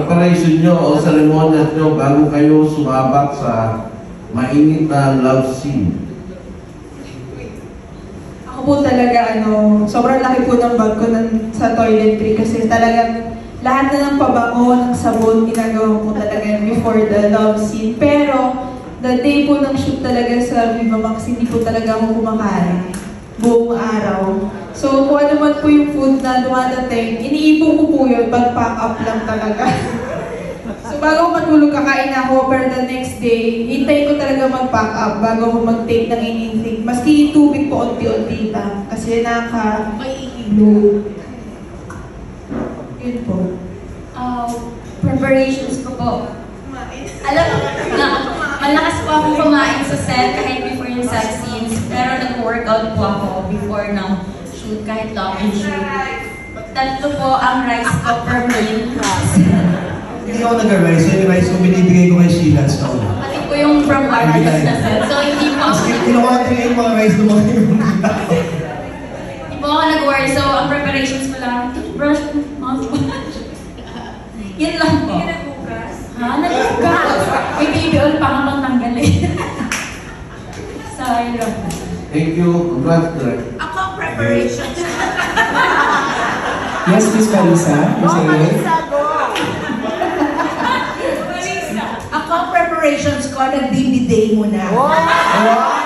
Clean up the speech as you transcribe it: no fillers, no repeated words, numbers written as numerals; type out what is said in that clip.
preparation nyo o seremonyas nyo bago kayo sumabak sa mainit na love scene? Ako po talaga, sobrang laki po ng bag ko sa toiletry kasi talagang lahat na ng pabango, ng sabon, ginagawa ko talaga before the love scene. Pero, the day po ng shoot talaga sa Viva Max, hindi po talaga ako kumakain buong araw. So, kung ano man po yung food na dumadating, iniipon ko po yun, pag-pack up lang talaga. So, bago ako matulog, kakain ako, pero the next day, hintay ko talaga mag-pack up bago ako mag-take ng anything. Maski tubig po, unti-unti lang. Kasi nakaka-maihilo. Yun po. Preparations ko po. Alam mo, malakas po ako kumain sa set kahit before yung set scenes. Pero nag-workout po ako before ng shoot, kahit long and shoot. Tatlo po ang rice ko per meal. Hindi ako nag-rice. Yung rice ko binibigay ko kay Sheila sa una. Pati po yung from Artist na set. So hindi po ako... Kinukontrol yung mga rice naman yung hindi po ako nag-work. So ang preparations ko lang, toothbrush, mouthwash. Yan lang po. Hindi ka nagbukas? Ha? Nagbukas. May baby oil pa akong tanggalin. Sorry lang. Thank you. Congrats, Direk. Ako ang preparation. Yes, Miss Marisa. Marisa, go! Marisa. Ako ang preparations ko, nagbibiday muna. Wow!